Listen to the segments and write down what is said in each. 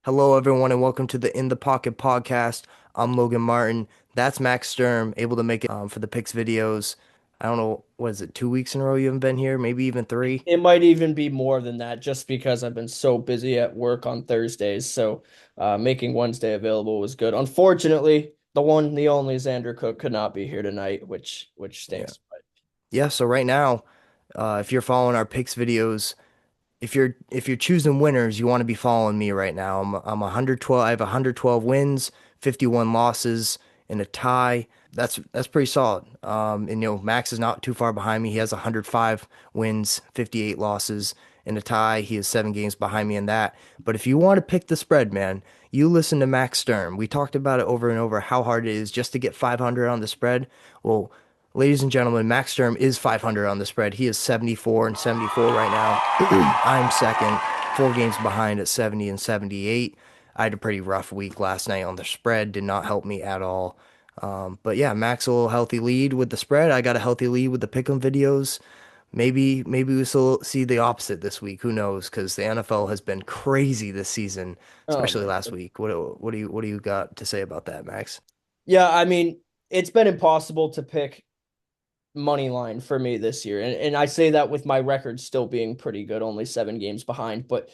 Hello, everyone, and welcome to the In the Pocket podcast. I'm Logan Martin. That's Max Sturm, able to make it for the Picks videos. I don't know, what is it, 2 weeks in a row you haven't been here? Maybe even three? It might even be more than that just because I've been so busy at work on Thursdays. So making Wednesday available was good. Unfortunately, the one, the only Xander Cook could not be here tonight, which Yeah. stinks. But Yeah, so right now, if you're following our Picks videos, if you're choosing winners, you want to be following me right now. I'm 112. I have 112 wins, 51 losses, and a tie. That's pretty solid. And Max is not too far behind me. He has 105 wins, 58 losses, and a tie. He is 7 games behind me in that. But if you want to pick the spread, man, you listen to Max Sturm. We talked about it over and over how hard it is just to get 500 on the spread. Well, ladies and gentlemen, Max Sturm is 500 on the spread. He is 74 and 74 right now. I'm second, 4 games behind at 70 and 78. I had a pretty rough week last night on the spread, did not help me at all. But yeah, Max a little healthy lead with the spread. I got a healthy lead with the pick'em videos. Maybe we still see the opposite this week. Who knows? Because the NFL has been crazy this season, oh especially man. last week. What do you got to say about that, Max? Yeah, I mean, it's been impossible to pick money line for me this year. And I say that with my record still being pretty good, only 7 games behind. But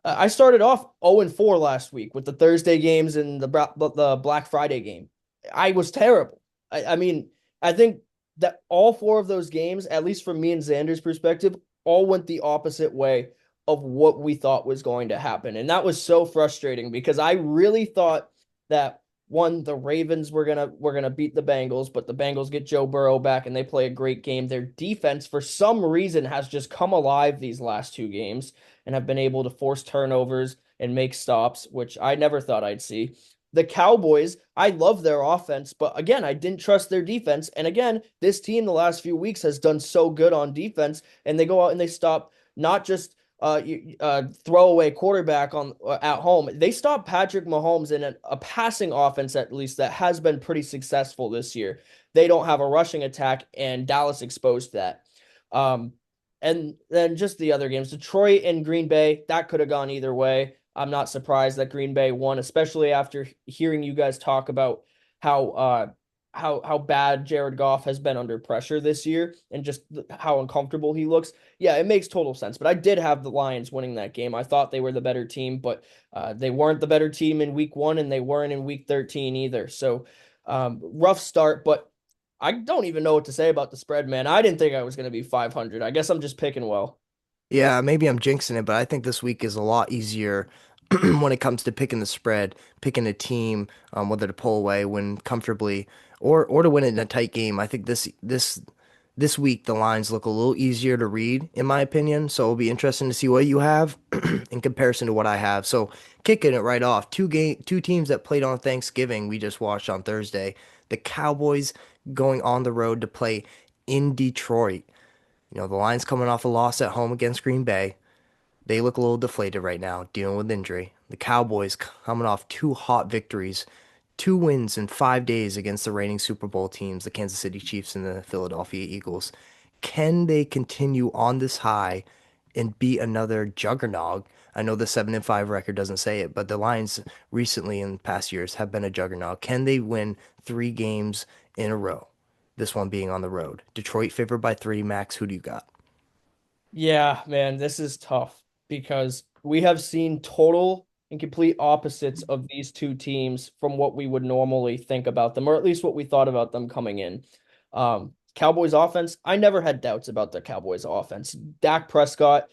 I started off 0-4 last week with the Thursday games and the Black Friday game. I was terrible. I mean, I think that all four of those games, at least from me and Xander's perspective, all went the opposite way of what we thought was going to happen. And that was so frustrating because I really thought that one, the Ravens were gonna beat the Bengals, but the Bengals get Joe Burrow back and they play a great game. Their defense, for some reason, has just come alive these last 2 games and have been able to force turnovers and make stops, which I never thought I'd see. The Cowboys, I love their offense, but again, I didn't trust their defense. And again, this team the last few weeks has done so good on defense, and they go out and they stop not just throwaway quarterback on at home. They stopped Patrick Mahomes in a passing offense, at least, that has been pretty successful this year. They don't have a rushing attack, and Dallas exposed that. Um, and then just the other games, Detroit and Green Bay, that could have gone either way. I'm not surprised that Green Bay won, especially after hearing you guys talk about how how bad Jared Goff has been under pressure this year and just how uncomfortable he looks. Yeah, it makes total sense. But I did have the Lions winning that game. I thought they were the better team, but they weren't the better team in week 1 and they weren't in week 13 either. So rough start, but I don't even know what to say about the spread, man. I didn't think I was going to be 500. I guess I'm just picking well. Yeah, maybe I'm jinxing it, but I think this week is a lot easier when it comes to picking the spread, picking a team, whether to pull away, win comfortably, or to win it in a tight game. I think this week the lines look a little easier to read, in my opinion. So it'll be interesting to see what you have in comparison to what I have. So kicking it right off, two teams that played on Thanksgiving. We just watched on Thursday. The Cowboys going on the road to play in Detroit. The Lions coming off a loss at home against Green Bay. They look a little deflated right now, dealing with injury. The Cowboys coming off two hot victories, 2 wins in 5 days against the reigning Super Bowl teams, the Kansas City Chiefs and the Philadelphia Eagles. Can they continue on this high and beat another juggernaut? I know the 7-5 record doesn't say it, but the Lions recently in past years have been a juggernaut. Can they win 3 games in a row? This one being on the road. Detroit favored by 3. Max, who do you got? Yeah, man, this is tough because we have seen total and complete opposites of these two teams from what we would normally think about them, or at least what we thought about them coming in. Cowboys offense, I never had doubts about the Cowboys offense. Dak Prescott,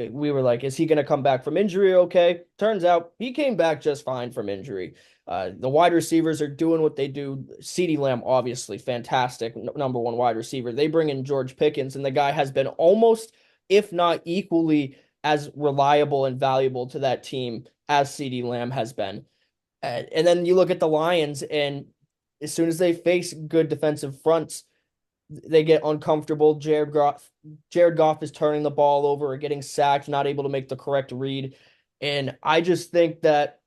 we were like, is he going to come back from injury? Okay. Turns out he came back just fine from injury. The wide receivers are doing what they do. CeeDee Lamb, obviously, fantastic, number one wide receiver. They bring in George Pickens, and the guy has been almost if not equally as reliable and valuable to that team as CeeDee Lamb has been. And then you look at the Lions, and as soon as they face good defensive fronts, they get uncomfortable. Jared Goff is turning the ball over or getting sacked, not able to make the correct read. And I just think that,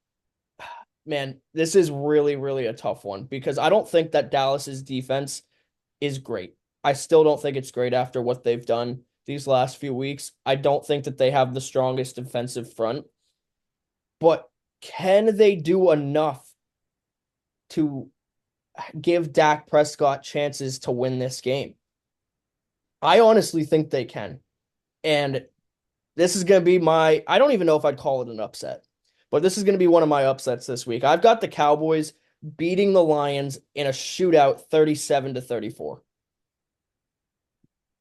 man, this is really, really a tough one because I don't think that Dallas's defense is great. I still don't think it's great after what they've done these last few weeks. I don't think that they have the strongest defensive front, but Can they do enough to give Dak Prescott chances to win this game? I honestly think they can. And this is going to be I don't even know if I'd call it an upset, but this is going to be one of my upsets this week. I've got the Cowboys beating the Lions in a shootout 37-34.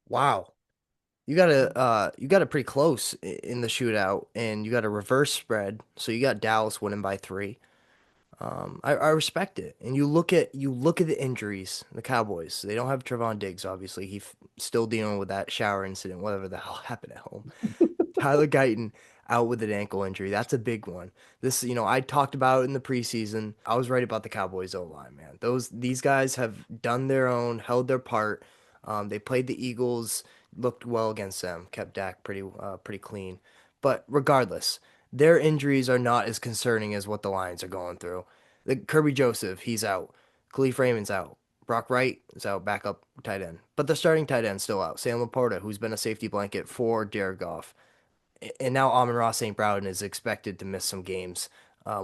Wow. You got it pretty close in the shootout, and you got a reverse spread, so you got Dallas winning by 3. I respect it. And you look at the injuries, the Cowboys. They don't have Trevon Diggs, obviously. He's still dealing with that shower incident, whatever the hell happened at home. Tyler Guyton out with an ankle injury. That's a big one. This, I talked about it in the preseason. I was right about the Cowboys O line, man. These guys have done their own, held their part. They played the Eagles, looked well against them, kept Dak pretty clean. But regardless, their injuries are not as concerning as what the Lions are going through. The Kirby Joseph, he's out. Khalif Raymond's out. Brock Wright is out, backup tight end. But the starting tight end's still out. Sam Laporta, who's been a safety blanket for Jared Goff. And now Amon-Ra St. Brown is expected to miss some games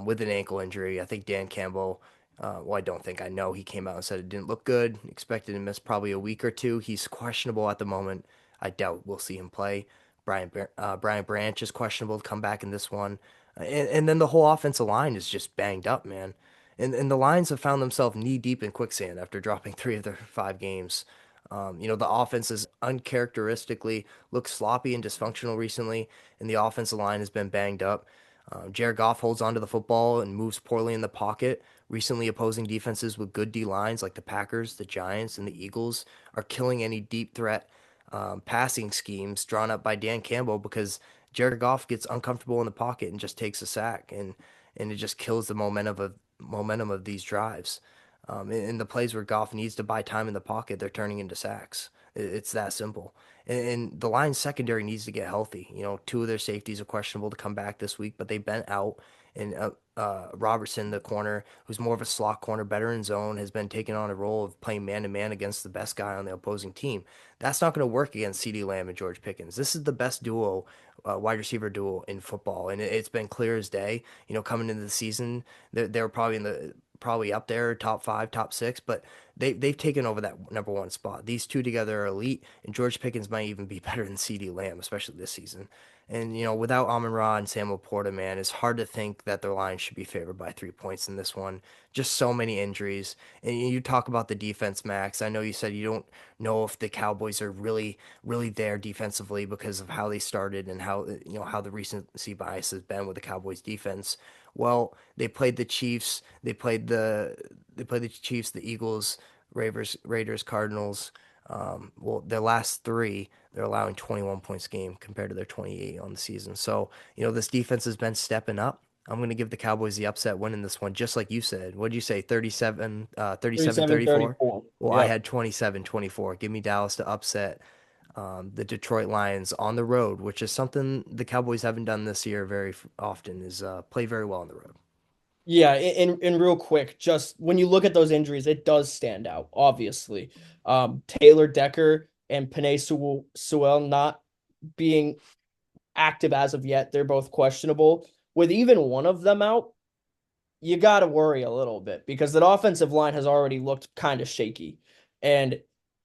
with an ankle injury. I think Dan Campbell, well, I don't think, I know he came out and said it didn't look good. Expected to miss probably a week or two. He's questionable at the moment. I doubt we'll see him play. Brian Branch is questionable to come back in this one. And then the whole offensive line is just banged up, man. And the Lions have found themselves knee deep in quicksand after dropping 3 of their 5 games. The offense is uncharacteristically looked sloppy and dysfunctional recently, and the offensive line has been banged up. Jared Goff holds onto the football and moves poorly in the pocket. Recently, opposing defenses with good D lines like the Packers, the Giants, and the Eagles are killing any deep threat passing schemes drawn up by Dan Campbell because Jared Goff gets uncomfortable in the pocket and just takes a sack, and it just kills the momentum of these drives. In the plays where Goff needs to buy time in the pocket, they're turning into sacks. It's that simple. And the Lions secondary needs to get healthy. 2 of their safeties are questionable to come back this week, but they've been out. And Robertson, the corner, who's more of a slot corner, better in zone, has been taking on a role of playing man to man against the best guy on the opposing team. That's not going to work against CeeDee Lamb and George Pickens. This is the best duo, wide receiver duo in football, and it's been clear as day. Coming into the season, they're probably up there, top 5, top 6, but they've taken over that number 1 spot. These two together are elite, and George Pickens might even be better than CeeDee Lamb, especially this season. And without Amon-Ra and Sam Laporta, man, it's hard to think that their line should be favored by 3 points in this one. Just so many injuries. And you talk about the defense, Max. I know you said you don't know if the Cowboys are really, really there defensively because of how they started and how the recency bias has been with the Cowboys defense. Well, they played the Chiefs. They played the Chiefs, the Eagles, Raiders, Cardinals. Well, their last 3, they're allowing 21 points a game compared to their 28 on the season. So, this defense has been stepping up. I'm going to give the Cowboys the upset win in this one, just like you said. What did you say? 37-34? 37-34. Well, I Yep. had 27-24. Give me Dallas to upset the Detroit Lions on the road, which is something the Cowboys haven't done this year very often, is play very well on the road. Yeah, and real quick, just when you look at those injuries, it does stand out, obviously. Taylor Decker and Penei Sewell not being active as of yet. They're both questionable. With even one of them out, you got to worry a little bit because that offensive line has already looked kind of shaky. And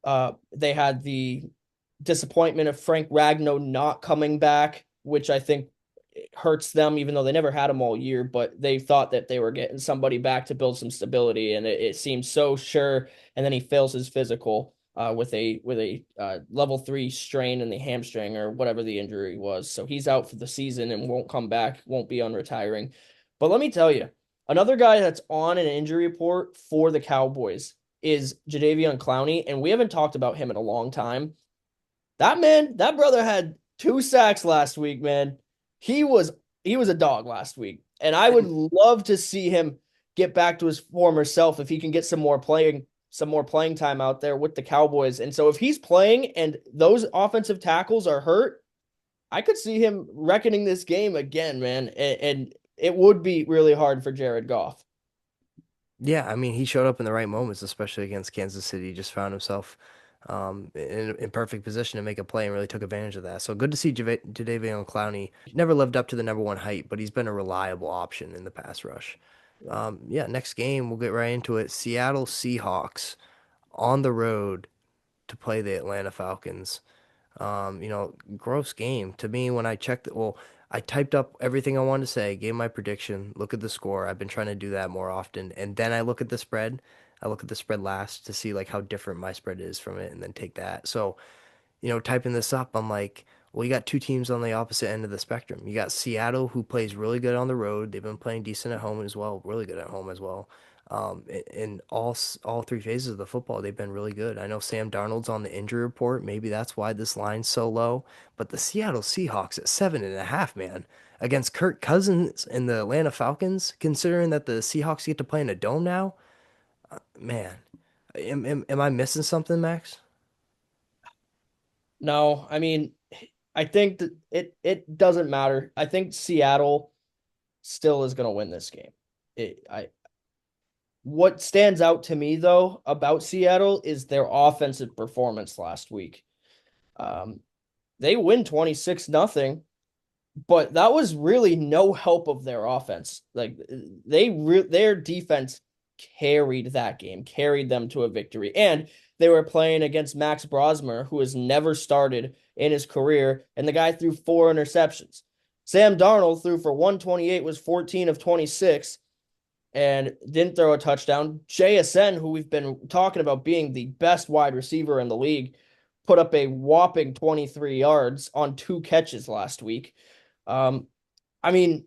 they had the disappointment of Frank Ragnow not coming back, which I think hurts them, even though they never had him all year. But they thought that they were getting somebody back to build some stability, and it seems so sure. And then he fails his physical with a level 3 strain in the hamstring or whatever the injury was. So he's out for the season and won't come back, won't be on retiring. But let me tell you, another guy that's on an injury report for the Cowboys is Jadeveon Clowney, and we haven't talked about him in a long time. That brother had 2 sacks last week, man. He was he was a dog last week. And I would And love to see him get back to his former self if he can get some more playing time out there with the Cowboys. And so if he's playing and those offensive tackles are hurt, I could see him reckoning this game again, man. And it would be really hard for Jared Goff. yeah, I mean, he showed up in the right moments, especially against Kansas City. He just found himself in perfect position to make a play and really took advantage of that. So good to see Jadeveon Clowney. Never lived up to the number one hype, but he's been a reliable option in the pass rush. Yeah. Yeah, next game, we'll get right into it. Seattle Seahawks on the road to play the Atlanta Falcons. Gross game to me when I checked it. Well, I typed up everything I wanted to say, gave my prediction, look at the score. I've been trying to do that more often. And then I look at the spread. I look at the spread last to see like how different my spread is from it and then take that. So typing this up, I'm like, well, you got two teams on the opposite end of the spectrum. You got Seattle, who plays really good on the road. They've been playing decent at home as well, really good at home as well. In all three phases of the football, they've been really good. I know Sam Darnold's on the injury report. Maybe that's why this line's so low. But the Seattle Seahawks at 7.5, man, against Kirk Cousins and the Atlanta Falcons, considering that the Seahawks get to play in a dome now, man, am I missing something, Max? No, I mean, I think that it doesn't matter. I think Seattle still is going to win this game. I what stands out to me though about Seattle is their offensive performance last week. Um, they win 26-0, but that was really no help of their offense. Like their defense carried that game, carried them to a victory. And they were playing against Max Brosmer, who has never started in his career, and the guy threw four interceptions. Sam Darnold threw for 128, was 14 of 26, and didn't throw a touchdown. JSN, who we've been talking about being the best wide receiver in the league, put up a whopping 23 yards on two catches last week. Um, I mean,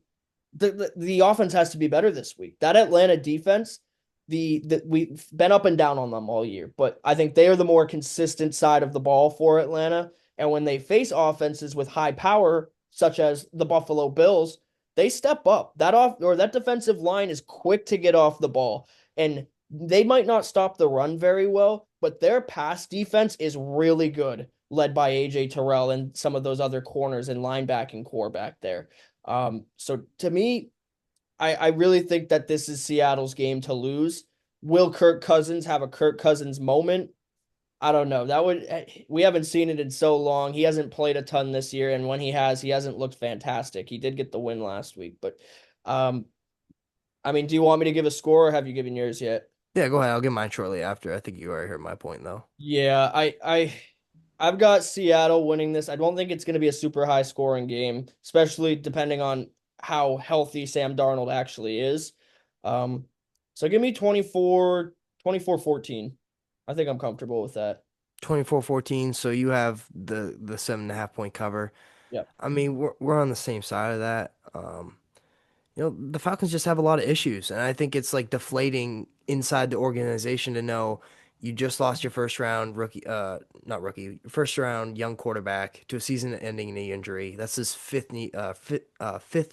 the offense has to be better this week. That Atlanta defense, we've been up and down on them all year, but I think they are the more consistent side of the ball for Atlanta. And when they face offenses with high power, such as the Buffalo Bills, they step up. That defensive line is quick to get off the ball, and they might not stop the run very well, but their pass defense is really good, led by AJ Terrell and some of those other corners and linebacking core back there. So to me, I really think that this is Seattle's game to lose. Will Kirk Cousins have a Kirk Cousins moment? I don't know. We haven't seen it in so long. He hasn't played a ton this year, and when he has, he hasn't looked fantastic. He did get the win last week, but um, I mean, do you want me to give a score, or have you given yours yet? Yeah, go ahead. I'll get mine shortly after. I think you already heard my point though. Yeah, I've got Seattle winning this. I don't think it's going to be a super high scoring game, especially depending on how healthy Sam Darnold actually is. Um, so give me 24-14. I think I'm comfortable with that. 24-14. So you have the 7.5 point cover. Yep. I mean, we're on the same side of that. The Falcons just have a lot of issues, and I think it's like deflating inside the organization to know you just lost your first round rookie, not rookie, first round young quarterback to a season-ending knee injury. That's his fifth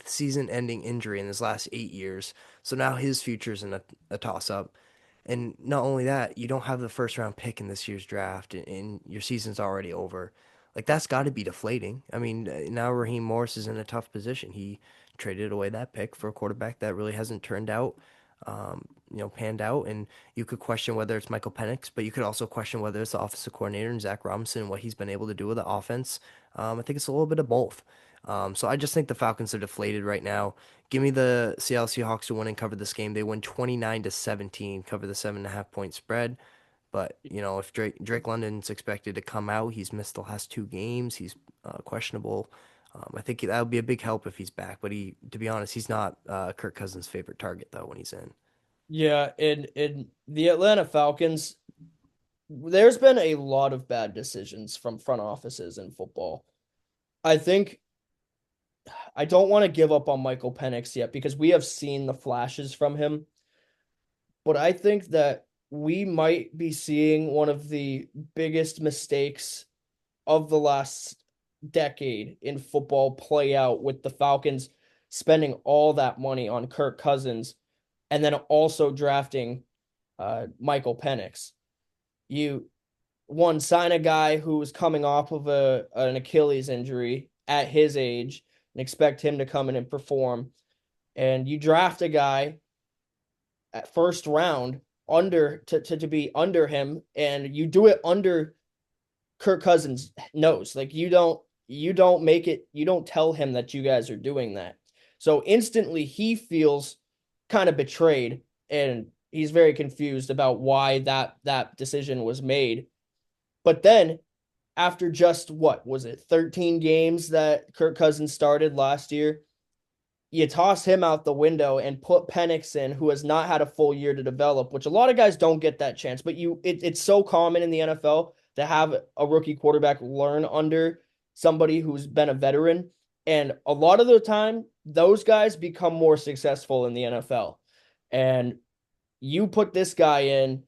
season-ending injury in his last 8 years. So now his future's in a toss-up. And not only that, you don't have the first round pick in this year's draft, and your season's already over. Like that's got to be deflating. I mean, now Raheem Morris is in a tough position. He traded away that pick for a quarterback that really hasn't panned out. And you could question whether it's Michael Penix, but you could also question whether it's the offensive coordinator and Zach Robinson and what he's been able to do with the offense. I think it's a little bit of both. So I just think the Falcons are deflated right now. Give me the Seattle Seahawks to win and cover this game. They win 29-17, cover the 7.5 point spread. But if Drake London's expected to come out, he's missed the last two games. He's questionable. I think that would be a big help if he's back. But to be honest, he's not Kirk Cousins' favorite target though when he's in. Yeah, in the Atlanta Falcons, there's been a lot of bad decisions from front offices in football. I think I don't want to give up on Michael Penix yet because we have seen the flashes from him, but I think that we might be seeing one of the biggest mistakes of the last decade in football play out with the Falcons spending all that money on Kirk Cousins and then also drafting Michael Penix. You sign a guy who was coming off of an Achilles injury at his age and expect him to come in and perform, and you draft a guy at first round to be under him, and you do it under Kirk Cousins knows. Like you don't tell him that you guys are doing that. So instantly he feels kind of betrayed and he's very confused about why that decision was made. But then after just what was it, 13 games that Kirk Cousins started last year, you toss him out the window and put Penix in, who has not had a full year to develop, which a lot of guys don't get that chance. But it's so common in the NFL to have a rookie quarterback learn under somebody who's been a veteran. And a lot of the time, those guys become more successful in the NFL. And you put this guy in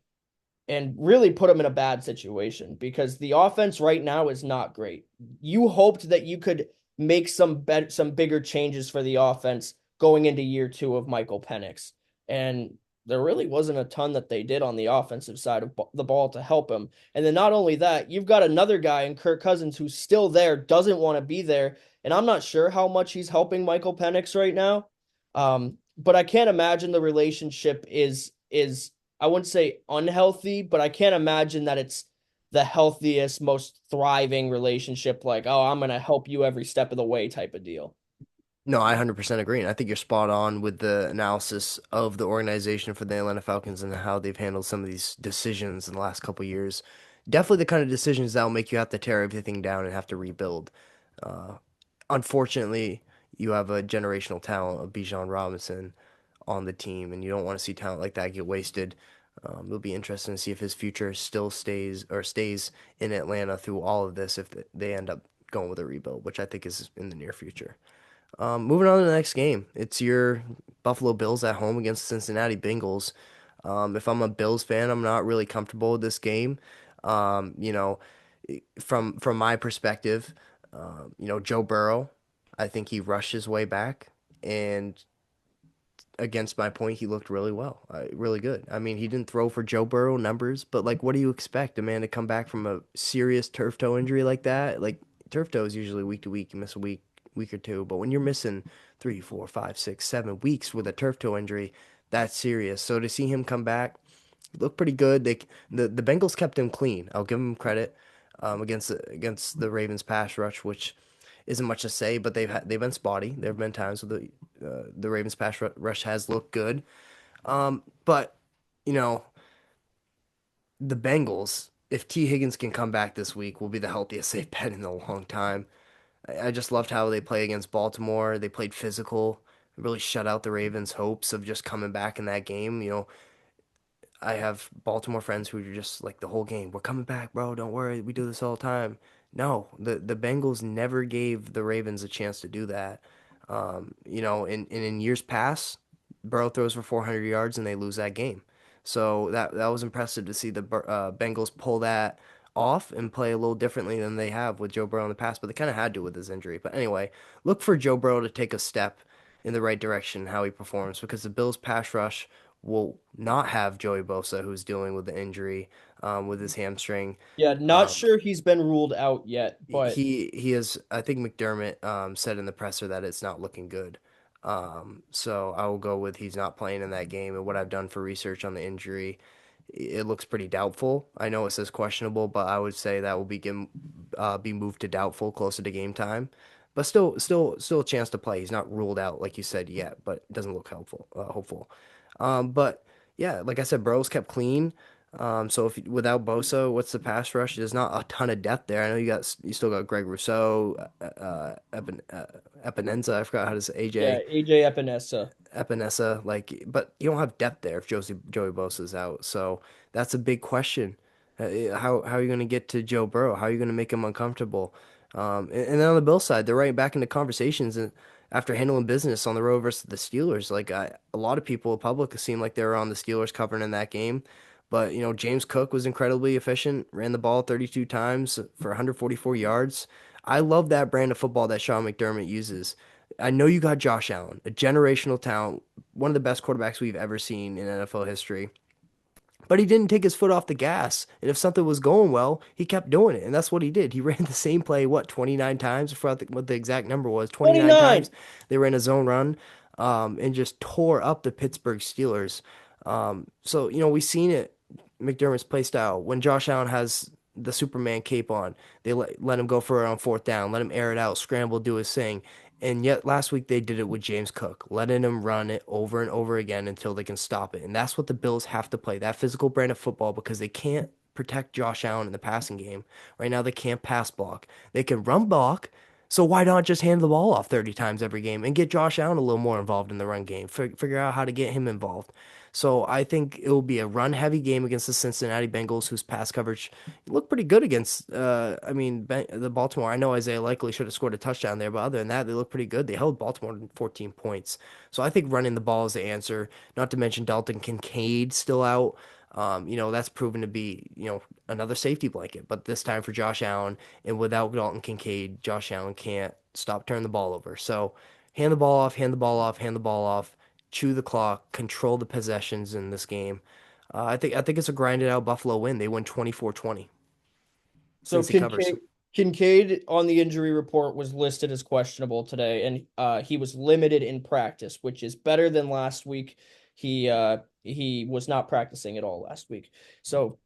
and really put him in a bad situation because the offense right now is not great. You hoped that you could make some bigger changes for the offense going into year 2 of Michael Penix. And there really wasn't a ton that they did on the offensive side of the ball to help him. And then not only that, you've got another guy in Kirk Cousins who's still there, doesn't want to be there, and I'm not sure how much he's helping Michael Penix right now. But I can't imagine the relationship is I wouldn't say unhealthy, but I can't imagine that it's the healthiest, most thriving relationship, like, oh, I'm going to help you every step of the way type of deal. No, I 100% agree. And I think you're spot on with the analysis of the organization for the Atlanta Falcons and how they've handled some of these decisions in the last couple of years. Definitely the kind of decisions that will make you have to tear everything down and have to rebuild. Uh, Unfortunately, you have a generational talent of Bijan Robinson on the team, and you don't want to see talent like that get wasted. It'll be interesting to see if his future still stays in Atlanta through all of this if they end up going with a rebuild, which I think is in the near future. Moving on to the next game, it's your Buffalo Bills at home against the Cincinnati Bengals. If I'm a Bills fan, I'm not really comfortable with this game. You know, from my perspective, Joe Burrow, I think he rushed his way back, and against my point, he looked really well, really good. I mean, he didn't throw for Joe Burrow numbers, but like, what do you expect a man to come back from a serious turf toe injury like that? Like, turf toe is usually week to week, you miss a week or two, but when you're missing 3, 4, 5, 6, 7 weeks with a turf toe injury, that's serious. So to see him come back, look pretty good. The Bengals kept him clean. I'll give him credit against the Ravens pass rush, which isn't much to say, but they've been spotty. There have been times where the Ravens rush has looked good. But you know the Bengals, if T Higgins can come back this week, will be the healthiest they've been in a long time. I just loved how they play against Baltimore. They played physical, really shut out the Ravens' hopes of just coming back in that game. I have Baltimore friends who are just like the whole game. We're coming back, bro. Don't worry. We do this all the time. No, the Bengals never gave the Ravens a chance to do that. In years past, Burrow throws for 400 yards and they lose that game. So that was impressive to see the Bengals pull that off and play a little differently than they have with Joe Burrow in the past, but they kind of had to with his injury. But anyway, look for Joe Burrow to take a step in the right direction how he performs because the Bills pass rush will not have Joey Bosa, who's dealing with the injury with his hamstring. Yeah, not Um, sure he's been ruled out yet, but he is. I think McDermott said in the presser that it's not looking good. So I will go with he's not playing in that game. And what I've done for research on the injury, it looks pretty doubtful. I know it says questionable, but I would say that will be moved to doubtful closer to game time. But still a chance to play. He's not ruled out like you said yet, but it doesn't look hopeful. But yeah, like I said, Burrow's kept clean. So if without Bosa, what's the pass rush? There's not a ton of depth there. I know you still got Greg Rousseau, Epinenza. I forgot how to say yeah, AJ. AJ Epinesa. Epinesa, like, but you don't have depth there if Joey Bosa's out. So that's a big question. How are you going to get to Joe Burrow? How are you going to make him uncomfortable? And then on the Bill side, they're right back into conversations and after handling business on the road versus the Steelers. A lot of people, public, seemed like they were on the Steelers covering in that game. But James Cook was incredibly efficient, ran the ball 32 times for 144 yards. I love that brand of football that Sean McDermott uses. I know you got Josh Allen, a generational talent, one of the best quarterbacks we've ever seen in NFL history. But he didn't take his foot off the gas. And if something was going well, he kept doing it. And that's what he did. He ran the same play, 29 times? I forgot what the exact number was. 29 times. 29. They ran a zone run and just tore up the Pittsburgh Steelers. So we've seen it, McDermott's play style. When Josh Allen has the Superman cape on. They let him go for it on fourth down, let him air it out, scramble, do his thing. And yet last week they did it with James Cook, letting him run it over and over again until they can stop it. And that's what the Bills have to play, that physical brand of football, because they can't protect Josh Allen in the passing game. Right now they can't pass block. They can run block. So why not just hand the ball off 30 times every game and get Josh Allen a little more involved in the run game? Figure out how to get him involved. So I think it will be a run heavy game against the Cincinnati Bengals, whose pass coverage looked pretty good against. The Baltimore. I know Isaiah likely should have scored a touchdown there, but other than that, they look pretty good. They held Baltimore to 14 points. So I think running the ball is the answer. Not to mention Dalton Kincaid still out. That's proven to be, another safety blanket, but this time for Josh Allen. And without Dalton Kincaid, Josh Allen can't stop turning the ball over. So hand the ball off, hand the ball off, hand the ball off, chew the clock, control the possessions in this game. I think it's a grinded out Buffalo win. They win 24-20 So since he covers. Kincaid on the injury report was listed as questionable today, and he was limited in practice, which is better than last week. He was not practicing at all last week, so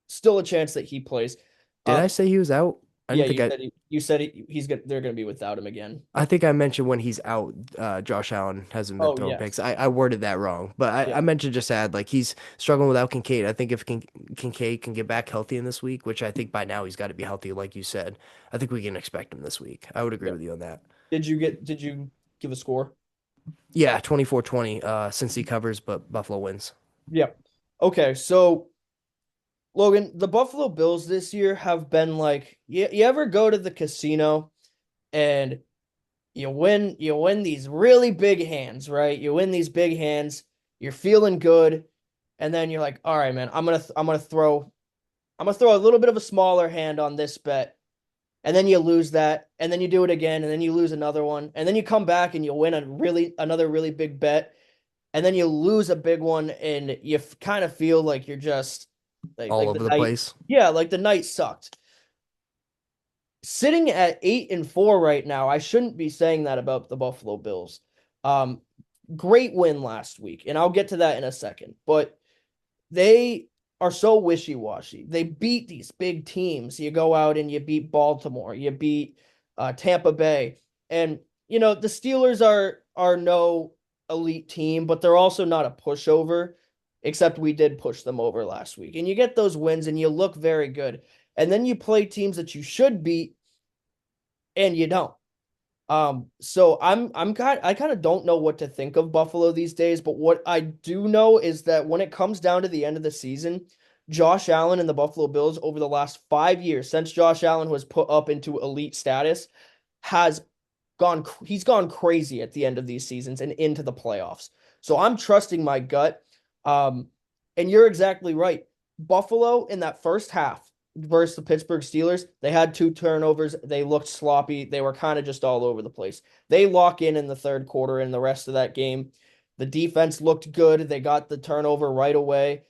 still a chance that he plays. Did Uh, I say he was out? I yeah, didn't think I. you said he's gonna they're gonna be without him again. I think I mentioned when he's out, Josh Allen hasn't been Oh throwing picks. yes, I worded that wrong, but yeah, I mentioned just add like he's struggling without Kincaid. I think if Kincaid can get back healthy in this week, which I think by now he's got to be healthy, like you said, I think we can expect him this week. I would agree yeah. with you on that. Did you give a score? Yeah, 24-20, since he covers, but Buffalo wins. Yeah. Okay, so Logan, the Buffalo Bills this year have been like, you ever go to the casino and you win these really big hands, right? You win these big hands, you're feeling good, and then you're like, all right, man, I'm gonna throw a little bit of a smaller hand on this bet, and then you lose that, and then you do it again, and then you lose another one, and then you come back and you win another really big bet, and then you lose a big one, and you kind of feel like you're just All like the over the night, place. yeah, like the night sucked. Sitting at 8-4 right now, I shouldn't be saying that about the Buffalo Bills. Um, Great win last week, and I'll get to that in a second. But they are so wishy-washy. They beat these big teams. You go out and you beat Baltimore, you beat Tampa Bay, and the Steelers are no elite team, but they're also not a pushover. Except we did push them over last week, and you get those wins, and you look very good. And then you play teams that you should beat, and you don't. So I kind of don't know what to think of Buffalo these days, but what I do know is that when it comes down to the end of the season, Josh Allen and the Buffalo Bills over the last 5 years, since Josh Allen was put up into elite status, has he's gone crazy at the end of these seasons and into the playoffs. So I'm trusting my gut. Um, and you're exactly right. Buffalo in that first half versus the Pittsburgh Steelers, they had two turnovers. They looked sloppy. They were kind of just all over the place. They lock in the third quarter and the rest of that game. The defense looked good. They got the turnover right away.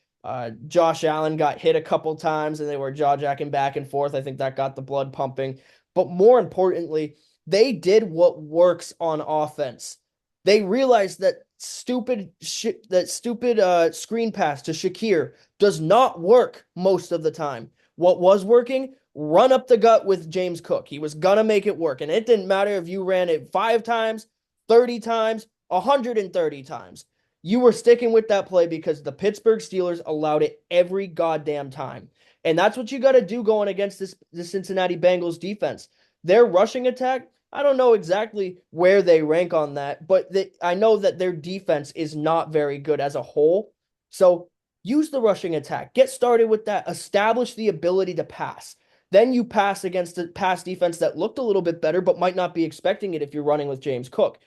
Josh Allen got hit a couple times and they were jaw jacking back and forth. I think that got the blood pumping. But more importantly, they did what works on offense. They realized that stupid screen pass to Shakir does not work most of the time. What was working? Run up the gut with James Cook. He was gonna make it work, and it didn't matter if you ran it 5 times, 30 times, 130 times. You were sticking with that play because the Pittsburgh Steelers allowed it every goddamn time. And that's what you got to do going against the Cincinnati Bengals defense. Their rushing attack, I don't know exactly where they rank on that, but I know that their defense is not very good as a whole. So use the rushing attack. Get started with that. Establish the ability to pass. Then you pass against the pass defense that looked a little bit better, but might not be expecting it if you're running with James Cook.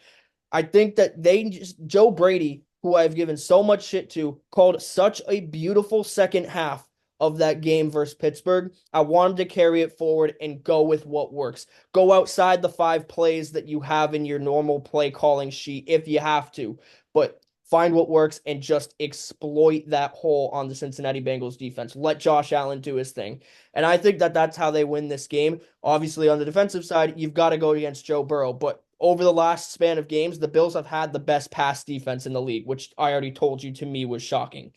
I think that Joe Brady, who I've given so much shit to, called such a beautiful second half of that game versus Pittsburgh. I want him to carry it forward and go with what works. Go outside the 5 plays that you have in your normal play calling sheet if you have to, but find what works and just exploit that hole on the Cincinnati Bengals defense. Let Josh Allen do his thing. And I think that that's how they win this game. Obviously, on the defensive side, you've got to go against Joe Burrow, but over the last span of games, the Bills have had the best pass defense in the league, which I already told you to me was shocking.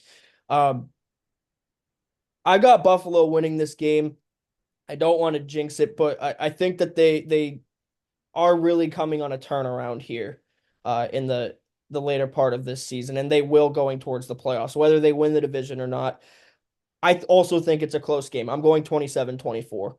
Um, I got Buffalo winning this game. I don't want to jinx it, but I think that they are really coming on a turnaround here in the later part of this season, and they will going towards the playoffs, whether they win the division or not. Also think it's a close game. I'm going 27-24.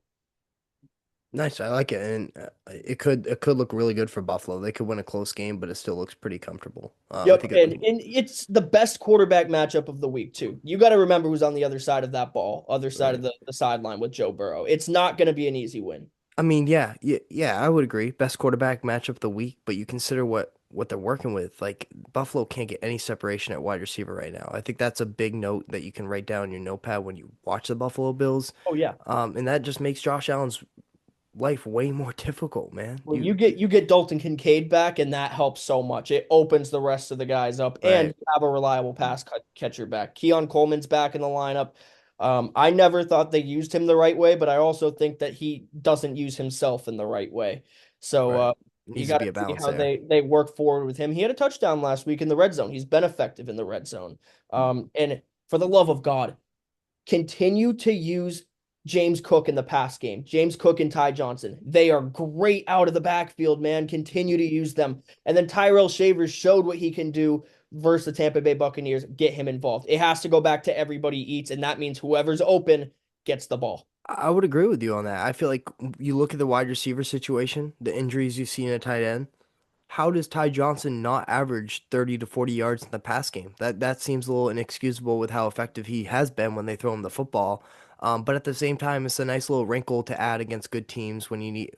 Nice, I like it, and it could look really good for Buffalo. They could win a close game, but it still looks pretty comfortable. I Yep, think and it's the best quarterback matchup of the week too. You got to remember who's on the other side of that ball, other side of right. the sideline with Joe Burrow. It's not going to be an easy win. I mean, yeah, I would agree. Best quarterback matchup of the week, but you consider what they're working with. Like Buffalo can't get any separation at wide receiver right now. I think that's a big note that you can write down in your notepad when you watch the Buffalo Bills. Oh yeah. And that just makes Josh Allen's life way more difficult, man. Well, you get Dalton Kincaid back, and that helps so much. It opens the rest of the guys up, and Right. you have a reliable catcher back. Keon Coleman's back in the lineup. I never thought they used him the right way, but I also think that he doesn't use himself in the right way. So Right. you Needs to got be to a see balance how there. they work forward with him. He had a touchdown last week in the red zone. He's been effective in the red zone. And for the love of God, continue to use James Cook in the pass game. James Cook and Ty Johnson. They are great out of the backfield, man. Continue to use them. And then Tyrell Shavers showed what he can do versus the Tampa Bay Buccaneers. Get him involved. It has to go back to everybody eats, and that means whoever's open gets the ball. I would agree with you on that. I feel like you look at the wide receiver situation, the injuries you see in a tight end. How does Ty Johnson not average 30 to 40 yards in the pass game? That seems a little inexcusable with how effective he has been when they throw him the football. But at the same time, it's a nice little wrinkle to add against good teams when you need,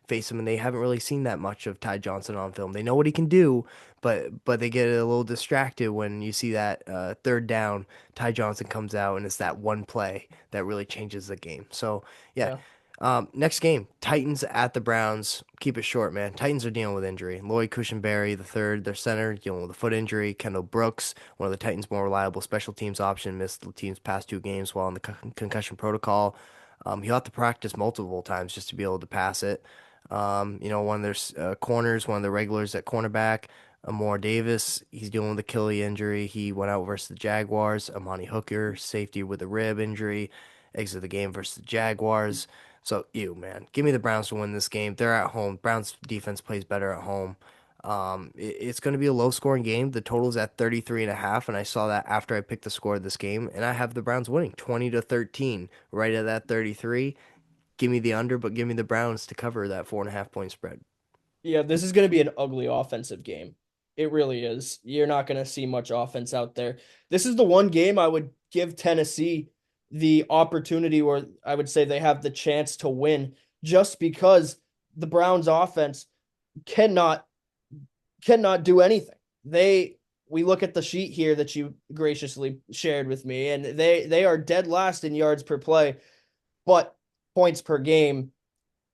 face them, and they haven't really seen that much of Ty Johnson on film. They know what he can do, but they get a little distracted when you see that third down. Ty Johnson comes out, and it's that one play that really changes the game. So yeah, Yeah. next game, Titans at the Browns. Keep it short, man. Titans are dealing with injury. Lloyd Cushenberry, the third, their center, dealing with a foot injury. Kendall Brooks, one of the Titans' more reliable special teams option, missed the team's past two games while in the concussion protocol. He'll have to practice multiple times just to be able to pass it. One of their corners, one of the regulars at cornerback, Amore Davis, he's dealing with a Achilles injury. He went out versus the Jaguars. Amani Hooker, safety with a rib injury, exit the game versus the Jaguars. So, man, give me the Browns to win this game. They're at home. Browns defense plays better at home. It's going to be a low scoring game. The total's at 33.5, and I saw that after I picked the score of this game, and I have the Browns winning 20-13, right at that 33. Give me the under, but give me the Browns to cover that 4.5 point spread. Yeah, this is going to be an ugly offensive game. It really is. You're not going to see much offense out there. This is the one game I would give Tennessee the opportunity, or I would say they have the chance to win, just because the Browns offense cannot cannot do anything. We look at the sheet here that you graciously shared with me, and they are dead last in yards per play, but points per game,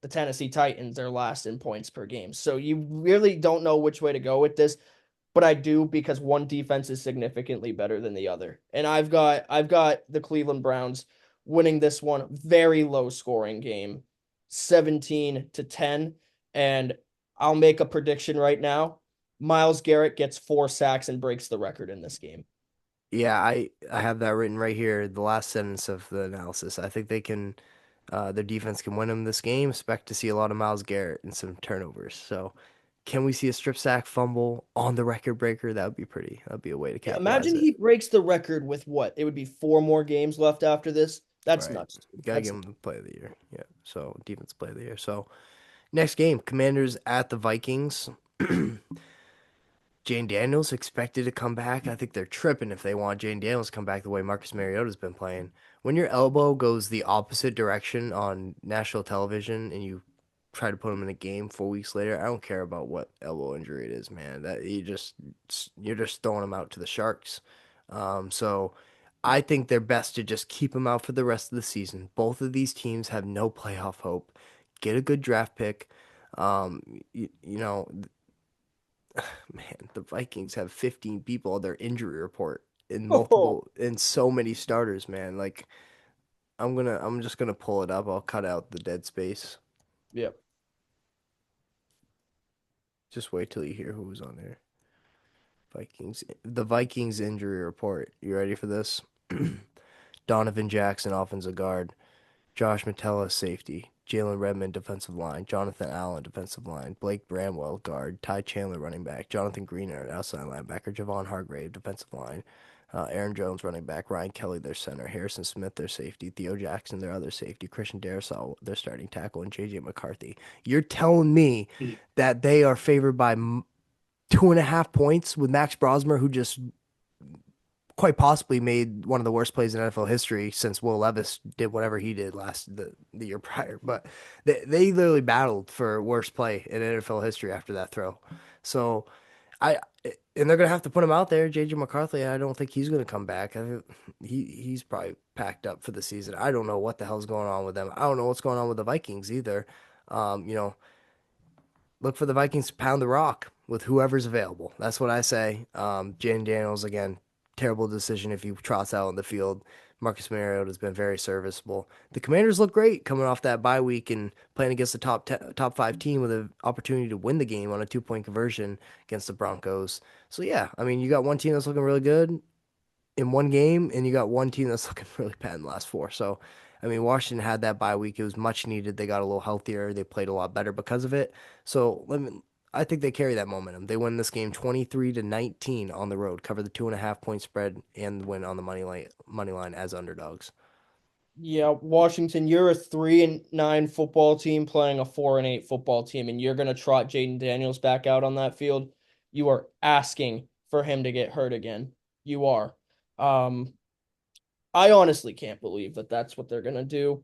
the Tennessee Titans are last in points per game. So you really don't know which way to go with this, but I do because one defense is significantly better than the other. And I've got the Cleveland Browns winning this one, very low scoring game, 17-10, and I'll make a prediction right now. Myles Garrett gets 4 sacks and breaks the record in this game. Yeah, I have that written right here, the last sentence of the analysis. I think their defense can win them this game. Expect to see a lot of Myles Garrett and some turnovers. So, can we see a strip sack fumble on the record breaker? That would be pretty. That'd be a way to Yeah, capitalize imagine it. he breaks the record with what? It would be 4 more games left after this. That's Right. nuts. You gotta That's give him the play of the year. Yeah. So defense play of the year. So next game, Commanders at the Vikings. Jane Daniels expected to come back. I think they're tripping if they want Jane Daniels to come back the way Marcus Mariota's been playing. When your elbow goes the opposite direction on national television and you try to put him in a game 4 weeks later, I don't care about what elbow injury it is, man. That you're just throwing him out to the sharks. So I think they're best to just keep him out for the rest of the season. Both of these teams have no playoff hope. Get a good draft pick. You know, man, the Vikings have 15 people on their injury report in oh so many starters, man. Like I'm just gonna pull it up. I'll cut out the dead space. yeah. Just wait till you hear who was on there. The Vikings injury report. You ready for this? Donovan Jackson, offensive guard. Josh Metella, safety. Jalen Redmond, defensive line. Jonathan Allen, defensive line. Blake Bramwell, guard. Ty Chandler, running back. Jonathan Greener, outside linebacker. Javon Hargrave, defensive line. Aaron Jones, running back. Ryan Kelly, their center. Harrison Smith, their safety. Theo Jackson, their other safety. Christian Darrisaw, their starting tackle. And J.J. McCarthy. You're telling me that they are favored by 2.5 points with Max Brosmer, who just quite possibly made one of the worst plays in NFL history since Will Levis did whatever he did the year prior. But they literally battled for worst play in NFL history after that throw. So I and they're gonna have to put him out there. JJ McCarthy, I don't think he's gonna come back. He's probably packed up for the season. I don't know what the hell's going on with them. I don't know what's going on with the Vikings either. You know, look for the Vikings to pound the rock with whoever's available. That's what I say. Jane Daniels, again, terrible decision if he trots out in the field. Marcus Mariota has been very serviceable. The Commanders look great coming off that bye week and playing against the top five team with an opportunity to win the game on a 2 point conversion against the Broncos. So yeah, I mean, you got one team that's looking really good in one game, and you got one team that's looking really bad in the last four. So, I mean, Washington had that bye week. It was much needed. They got a little healthier. They played a lot better because of it. So, I think they carry that momentum. They win this game 23-19 on the road, cover the 2.5 point spread, and win on the money line as underdogs. Yeah, Washington, you're a 3-9 football team playing a 4-8 football team, and you're gonna trot Jaden Daniels back out on that field. You are asking for him to get hurt again. You are. Um, I honestly can't believe that that's what they're gonna do.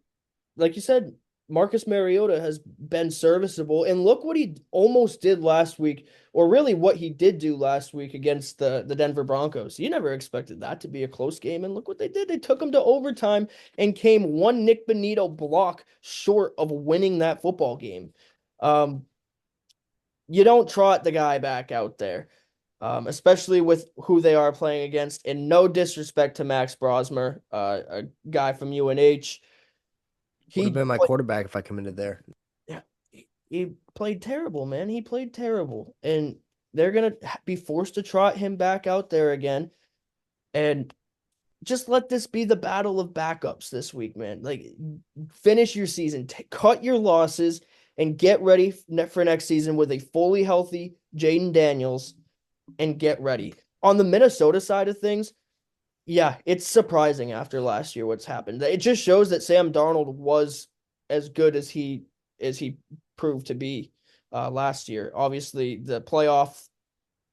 Like you said, Marcus Mariota has been serviceable, and look what he almost did last week, or really what he did do last week against the Denver Broncos. You never expected that to be a close game, and look what they did. They took him to overtime and came one Nick Bonito block short of winning that football game. Um, you don't trot the guy back out there, especially with who they are playing against. And no disrespect to Max Brosmer, a guy from UNH. Would have He been my quarterback if I committed there. Yeah, he played terrible, man. He played terrible, and they're gonna be forced to trot him back out there again, and just let this be the battle of backups this week, man. Like, finish your season, cut your losses, and get ready for next season with a fully healthy Jaden Daniels, and get ready. On the Minnesota side of things, yeah, it's surprising after last year what's happened. It just shows that Sam Darnold was as good as he proved to be last year. Obviously, the playoff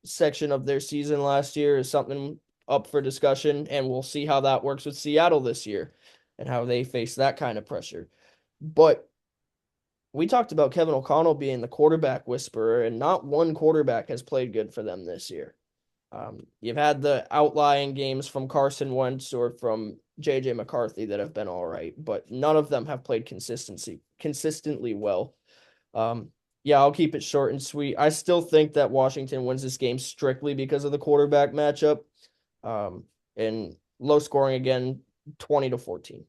section of their season last year is something up for discussion, and we'll see how that works with Seattle this year and how they face that kind of pressure. But we talked about Kevin O'Connell being the quarterback whisperer, and not one quarterback has played good for them this year. You've had the outlying games from Carson Wentz or from JJ McCarthy that have been all right, but none of them have played consistently well. Um, yeah, I'll keep it short and sweet. I still think that Washington wins this game strictly because of the quarterback matchup. Um, and low scoring again, 20-14.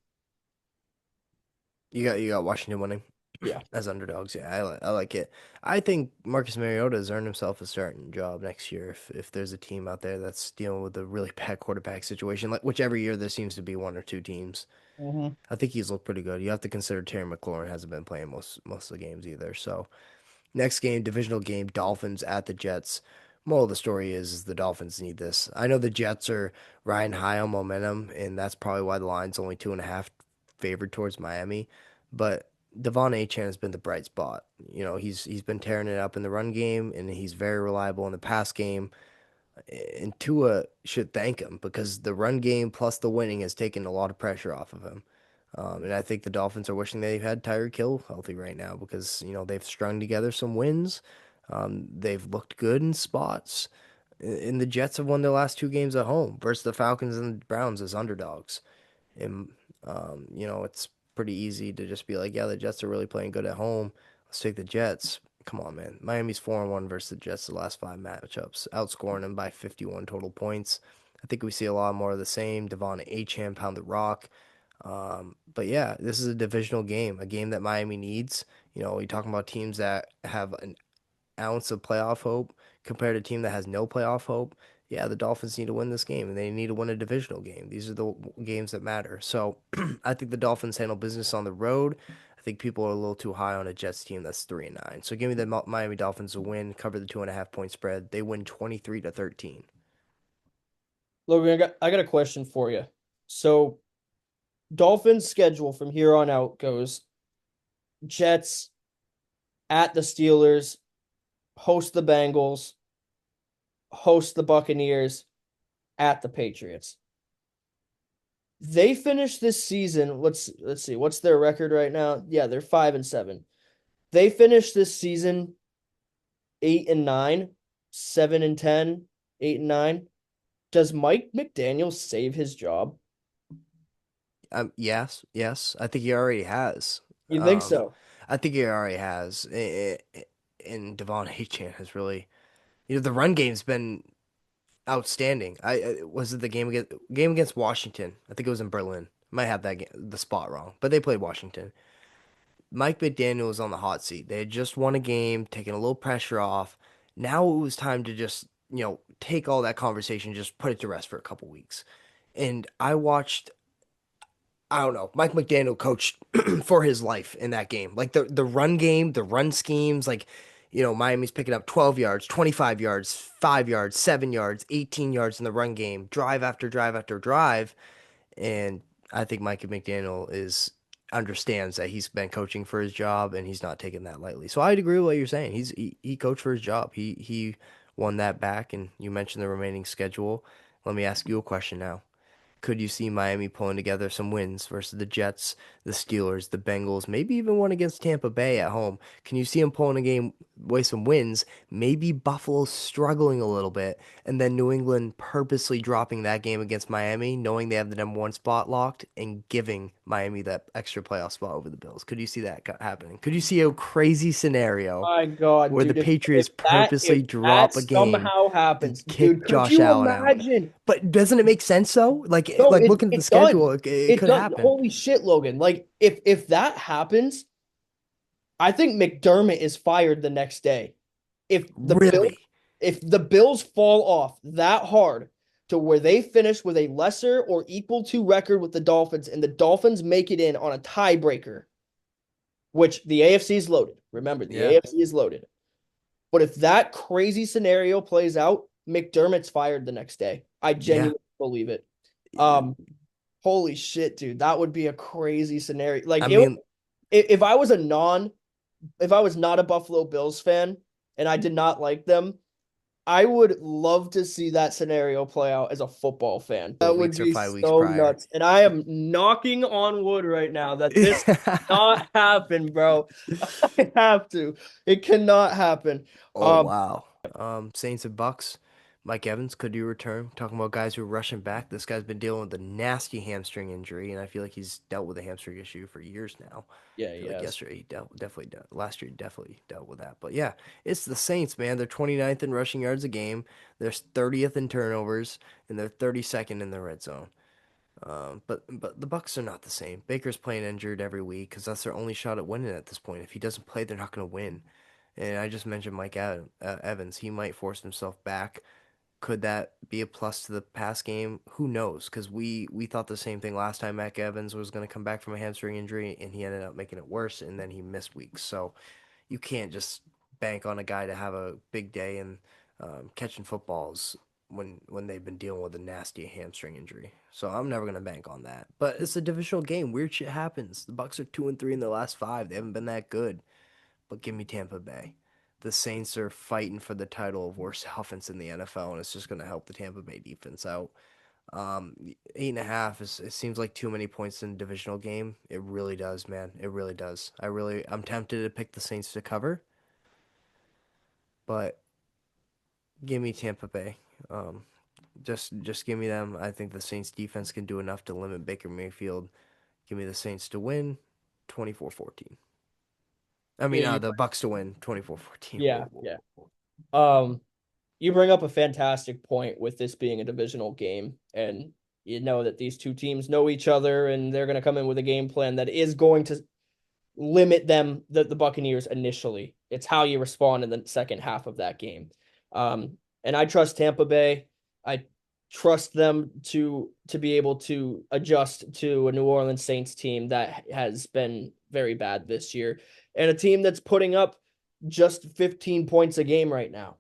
You got Washington winning Yeah. as underdogs. Yeah, I like it. I think Marcus Mariota has earned himself a starting job next year. If there's a team out there that's dealing with a really bad quarterback situation, like whichever year there seems to be one or two teams, Mhm. I think he's looked pretty good. You have to consider Terry McLaurin hasn't been playing most of the games either. So next game, divisional game, Dolphins at the Jets. Moral of the story is the Dolphins need this. I know the Jets are riding high on momentum, and that's probably why the line's only 2.5 favored towards Miami. But Devon Achane has been the bright spot. You know, he's been tearing it up in the run game, and he's very reliable in the pass game. And Tua should thank him because the run game plus the winning has taken a lot of pressure off of him. And I think the Dolphins are wishing they had Tyreek Hill healthy right now because, they've strung together some wins. They've looked good in spots. And the Jets have won their last two games at home versus the Falcons and the Browns as underdogs. And, it's pretty easy to just be like, yeah, the Jets are really playing good at home. Let's take the Jets. Come on, man. Miami's 4-1 versus the Jets the last five matchups, outscoring them by 51 total points. I think we see a lot more of the same. Devon Achane pound the rock. But yeah, this is a divisional game, a game that Miami needs. You're talking about teams that have an ounce of playoff hope compared to a team that has no playoff hope. Yeah, the Dolphins need to win this game, and they need to win a divisional game. These are the games that matter. So I think the Dolphins handle business on the road. I think people are a little too high on a Jets team that's 3-9. So give me the Miami Dolphins to win, cover the 2.5 point spread. They win 23-13. Logan, I got a question for you. So Dolphins schedule from here on out goes Jets at the Steelers, host the Bengals, host the Buccaneers, at the Patriots. They finished this season. Let's see. What's their record right now? Yeah, they're 5-7. They finished this season 8-9, 7-10, 8-9. Does Mike McDaniel save his job? Yes, yes. I think he already has. You think Um, so? I think he already has. And Devon Achane has really, the run game's been outstanding. Was it the game against Washington? I think it was in Berlin. Might have the spot wrong, but they played Washington. Mike McDaniel was on the hot seat. They had just won a game, taking a little pressure off. Now it was time to just, take all that conversation, just put it to rest for a couple weeks. And I don't know, Mike McDaniel coached for his life in that game. Like the run game, the run schemes, like, Miami's picking up 12 yards, 25 yards, 5 yards, 7 yards, 18 yards in the run game, drive after drive after drive. And I think Mike McDaniel is understands that he's been coaching for his job and he's not taking that lightly. So I'd agree with what you're saying. He coached for his job. He won that back. And you mentioned the remaining schedule. Let me ask you a question now. Could you see Miami pulling together some wins versus the Jets, the Steelers, the Bengals, maybe even one against Tampa Bay at home? Can you see them pulling a game away some wins? Maybe Buffalo struggling a little bit, and then New England purposely dropping that game against Miami, knowing they have the number one spot locked, and giving Miami that extra playoff spot over the Bills. Could you see that happening? Could you see a crazy scenario My God, where the dude, if Patriots that purposely if that drop a game somehow and happens, dude, kick could Josh you Allen out? imagine? But doesn't it make sense though? Like No, like it looking at the it does. schedule, it It could does. happen. Holy shit, Logan! Like if that happens, I think McDermott is fired the next day. If the Bill, Really? if the Bills fall off that hard to where they finish with a lesser or equal to record with the Dolphins, and the Dolphins make it in on a tiebreaker, which the AFC is loaded. Remember, the Yeah. AFC is loaded. But if that crazy scenario plays out, McDermott's fired the next day. I Yeah. genuinely believe it. Um, Holy shit, dude, that would be a crazy scenario. I Like it, mean, if I was if I was not a Buffalo Bills fan and I did not like them, I would love to see that scenario play out as a football fan. That would 4 weeks or be 5 weeks so prior. nuts. And I am knocking on wood right now that this not happen, bro. I have to. It cannot happen. Oh Um, wow. Saints and Bucks. Mike Evans, could you return? Talking about guys who are rushing back. This guy's been dealing with a nasty hamstring injury, and I feel like he's dealt with a hamstring issue for years now. yeah, I feel like yes. yesterday definitely last year he definitely dealt with that. But yeah, it's the Saints, man. They're 29th in rushing yards a game. They're 30th in turnovers, and they're 32nd in the red zone. But the Bucks are not the same. Baker's playing injured every week because that's their only shot at winning at this point. If he doesn't play, they're not going to win. And I just mentioned Evans. He might force himself back. Could that be a plus to the pass game? Who knows? Because we thought the same thing last time Mac Evans was going to come back from a hamstring injury, and he ended up making it worse, and then he missed weeks. So you can't just bank on a guy to have a big day and catching footballs when they've been dealing with a nasty hamstring injury. So I'm never gonna bank on that. But it's a divisional game. Weird shit happens. The Bucks are 2-3 in their last five. They haven't been that good. But give me Tampa Bay. The Saints are fighting for the title of worst offense in the NFL, and it's just gonna help the Tampa Bay defense out. 8.5 it seems like too many points in a divisional game. It really does, man. It really does. I'm tempted to pick the Saints to cover, but give me Tampa Bay. Um, just give me them. I think the Saints defense can do enough to limit Baker Mayfield. Give me the Saints to win 24-14. I mean, Yeah, you the Bucks to win 24-14. yeah, Whoa, whoa, yeah. whoa. You bring up a fantastic point with this being a divisional game, and you know that these two teams know each other, and they're going to come in with a game plan that is going to limit them, the Buccaneers initially. It's how you respond in the second half of that game. And I trust Tampa Bay. I trust them to be able to adjust to a New Orleans Saints team that has been very bad this year and a team that's putting up just 15 points a game right now.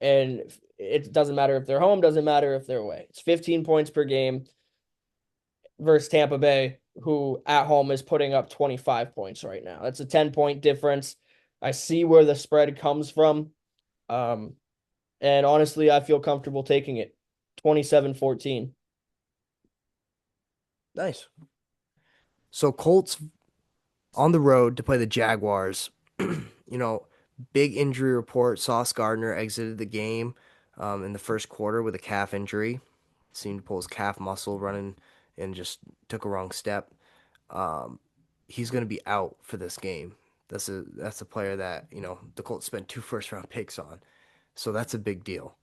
And it doesn't matter if they're home, doesn't matter if they're away. It's 15 points per game versus Tampa Bay, who at home is putting up 25 points right now. That's a 10-point difference. I see where the spread comes from. Um, and honestly, I feel comfortable taking it 27-14. Nice. So Colts on the road to play the Jaguars. You know, big injury report. Sauce Gardner exited the game in the first quarter with a calf injury. Seemed to pull his calf muscle running and just took a wrong step. Um, he's going to be out for this game. That's a player that the Colts spent two first round picks on, so that's a big deal.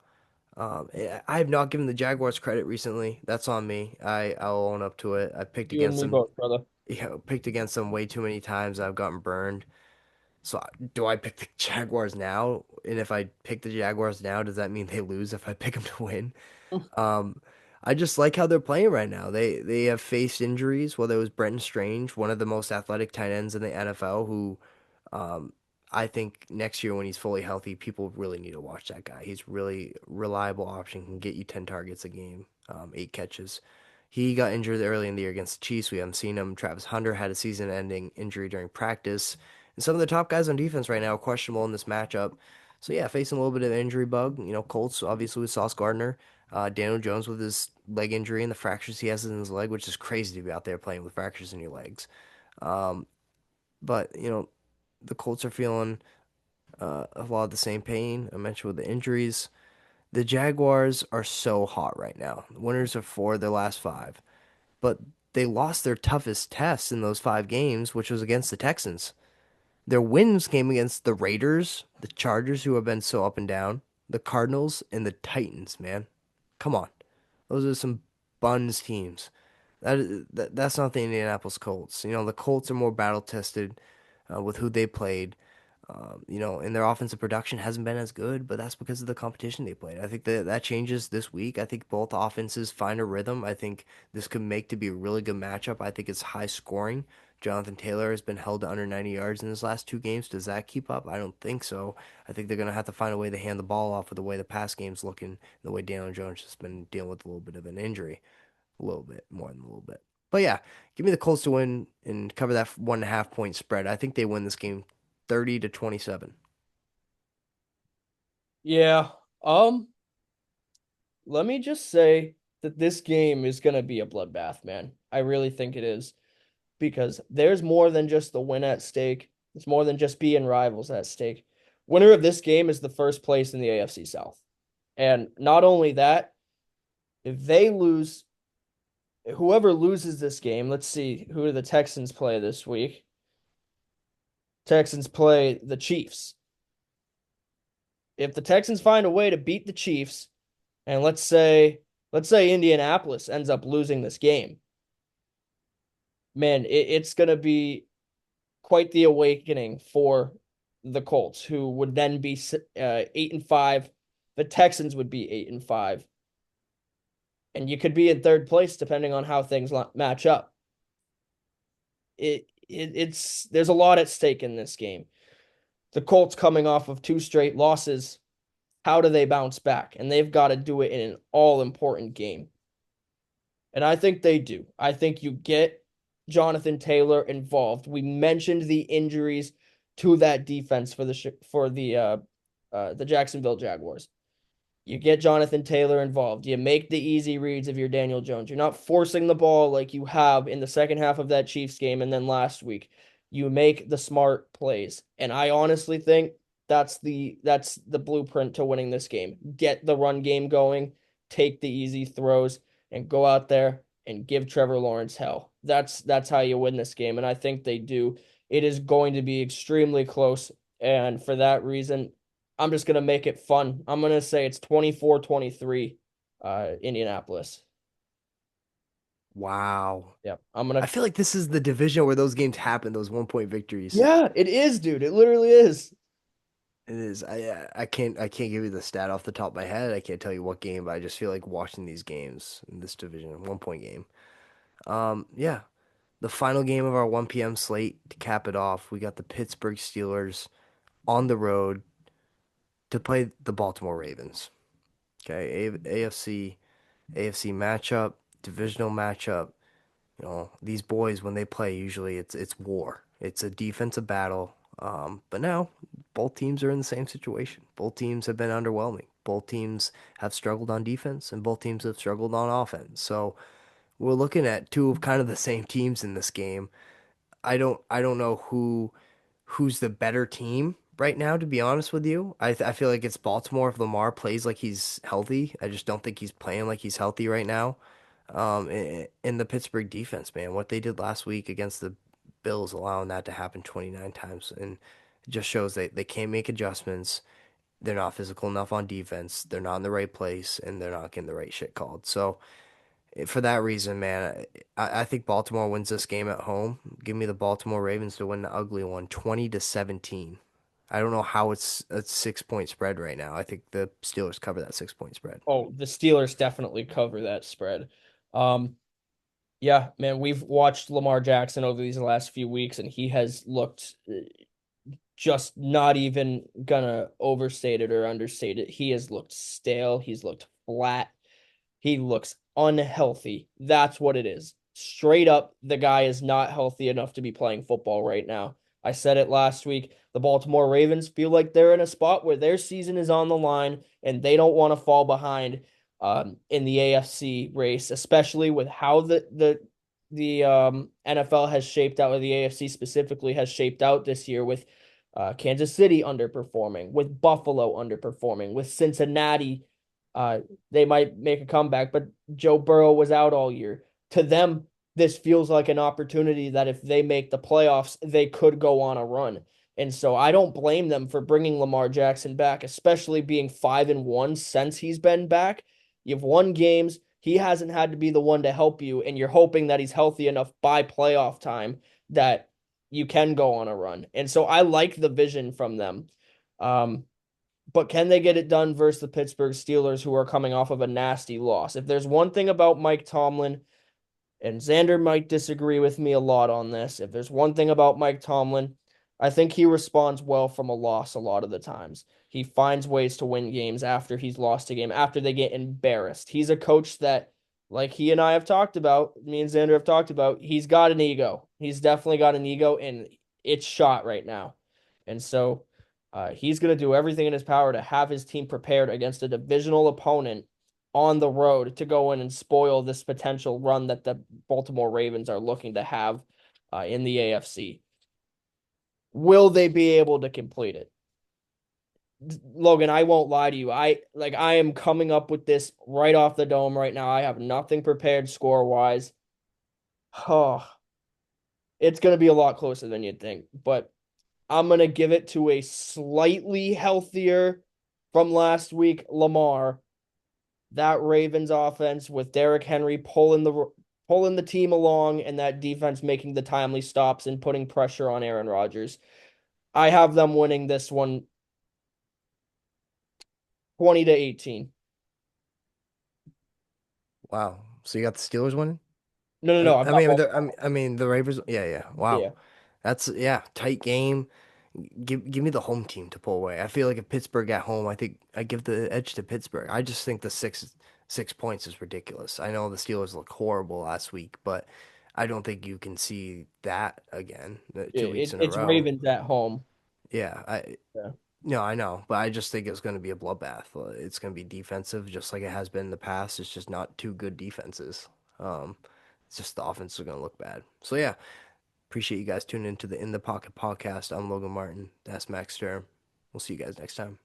I have not given the Jaguars credit recently. That's on me. I'll own up to it. I picked You and against me them. both, brother. Picked against them way too many times. I've gotten burned. So do I pick the Jaguars now? And if I pick the Jaguars now, does that mean they lose if I pick them to win? Um, I just like how they're playing right now. They have faced injuries, whether it was Brenton Strange, one of the most athletic tight ends in the NFL, who um, I think next year when he's fully healthy, people really need to watch that guy. He's really reliable option, can get you 10 targets a game, 8 catches. He got injured early in the year against the Chiefs. We haven't seen him. Travis Hunter had a season-ending injury during practice. And some of the top guys on defense right now are questionable in this matchup. So yeah, facing a little bit of injury bug. Colts obviously with Sauce Gardner, Daniel Jones with his leg injury and the fractures he has in his leg, which is crazy to be out there playing with fractures in your legs. Um, but the Colts are feeling a lot of the same pain I mentioned with the injuries. The Jaguars are so hot right now. The winners are four of their last five, but they lost their toughest test in those 5 games, which was against the Texans. Their wins came against the Raiders, the Chargers, who have been so up and down, the Cardinals, and the Titans, man. Come on. Those are some buns teams. That's not the Indianapolis Colts. The Colts are more battle tested with who they played. And their offensive production hasn't been as good, but that's because of the competition they played. I think that changes this week. I think both offenses find a rhythm. I think this could make to be a really good matchup. I think it's high scoring. Jonathan Taylor has been held to under 90 yards in his last 2 games. Does that keep up? I don't think so. I think they're going to have to find a way to hand the ball off with the way the pass game's looking, the way Daniel Jones has been dealing with a little bit of an injury. A little bit, more than a little bit. But yeah, give me the Colts to win and cover that 1.5 point spread. I think they win this game 30-27. Yeah. Let me just say that this game is gonna be a bloodbath, man. I really think it is because there's more than just the win at stake. It's more than just being rivals at stake. Winner of this game is the first place in the AFC South. And not only that, if they lose, whoever loses this game, let's see who do the Texans play this week. Texans play the Chiefs. If the Texans find a way to beat the Chiefs, and let's say Indianapolis ends up losing this game, man, it's gonna be quite the awakening for the Colts, who would then be 8-5. The Texans would be 8-5, and you could be in third place depending on how things match up. It's there's a lot at stake in this game. The Colts coming off of 2 straight losses. How do they bounce back? And they've got to do it in an all important game. And I think they do. I think you get Jonathan Taylor involved. We mentioned the injuries to that defense for the Jacksonville Jaguars. You get Jonathan Taylor involved. You make the easy reads of your Daniel Jones. You're not forcing the ball like you have in the second half of that Chiefs game and then last week. You make the smart plays. And I honestly think that's the blueprint to winning this game. Get the run game going, take the easy throws, and go out there and give Trevor Lawrence hell. That's how you win this game. And I think they do. It is going to be extremely close. And for that reason, I'm just gonna make it fun. I'm gonna say it's 24-23, Indianapolis. Wow. Yep. I'm I gonna. feel like this is the division where those games happen, those 1 point victories. Yeah, it is, dude. It literally is. It is. I can't give you the stat off the top of my head. I can't tell you what game, but I just feel like watching these games in this division, 1 point game. Yeah. The final game of our 1 p.m. slate to cap it off, we got the Pittsburgh Steelers on the road to play the Baltimore Ravens. Okay, AFC matchup, divisional matchup. These boys when they play, usually it's war. It's a defensive battle. But now both teams are in the same situation. Both teams have been underwhelming. Both teams have struggled on defense, and both teams have struggled on offense. So we're looking at two of kind of the same teams in this game. I don't know who's the better team right now, to be honest with you. I feel like it's Baltimore if Lamar plays like he's healthy. I just don't think he's playing like he's healthy right now. In the Pittsburgh defense, man, what they did last week against the Bills, allowing that to happen 29 times, and it just shows they can't make adjustments. They're not physical enough on defense. They're not in the right place, and they're not getting the right shit called. So for that reason, man, I think Baltimore wins this game at home. Give me the Baltimore Ravens to win the ugly one, 20-17. I don't know how it's a 6 point spread right now. I think the Steelers cover that 6 point spread. Oh, the Steelers definitely cover that spread. Um, yeah, man, we've watched Lamar Jackson over these last few weeks, and he has looked just not even gonna overstate it or understate it. He has looked stale. He's looked flat. He looks unhealthy. That's what it is. Straight up, the guy is not healthy enough to be playing football right now. I said it last week. The Baltimore Ravens feel like they're in a spot where their season is on the line and they don't want to fall behind in the AFC race, especially with how the NFL has shaped out, or the AFC specifically has shaped out this year with Kansas City underperforming, with Buffalo underperforming, with Cincinnati they might make a comeback, but Joe Burrow was out all year. To them, this feels like an opportunity that if they make the playoffs, they could go on a run. And so I don't blame them for bringing Lamar Jackson back, especially being 5-1 since he's been back. You've won games. He hasn't had to be the one to help you, and you're hoping that he's healthy enough by playoff time that you can go on a run. And so I like the vision from them. Um, but can they get it done versus the Pittsburgh Steelers, who are coming off of a nasty loss? If there's one thing about Mike Tomlin, and Xander might disagree with me a lot on this, if there's one thing about Mike Tomlin, I think he responds well from a loss a lot of the times. He finds ways to win games after he's lost a game, after they get embarrassed. He's a coach that, like he and I have talked about, me and Xander have talked about, he's got an ego. He's definitely got an ego, and it's shot right now. And so he's going to do everything in his power to have his team prepared against a divisional opponent on the road to go in and spoil this potential run that the Baltimore Ravens are looking to have in the AFC. Will they be able to complete it? Logan, I won't lie to you. I am coming up with this right off the dome right now. I have nothing prepared score wise. Oh, it's going to be a lot closer than you'd think, but I'm going to give it to a slightly healthier from last week Lamar. That Ravens offense with Derrick Henry pulling the team along, and that defense making the timely stops and putting pressure on Aaron Rodgers. I have them winning this one 20-18. Wow. So you got the Steelers winning? No, no, no. I've I got mean, Baltimore. I mean the Ravens. Yeah, yeah. Wow. Yeah. That's yeah, tight game. Give me the home team to pull away. I feel like if Pittsburgh at home, I think I give the edge to Pittsburgh. I just think the 6 points is ridiculous. I know the Steelers look horrible last week, but I don't think you can see that again 2 weeks in a It's row. Ravens at home. Yeah, I Yeah. no, I know, but I just think it's going to be a bloodbath. It's going to be defensive, just like it has been in the past. It's just not two good defenses. Um, it's just the offense is going to look bad. So yeah, appreciate you guys tuning into the In the Pocket podcast. I'm Logan Martin. That's Max Sturm. We'll see you guys next time.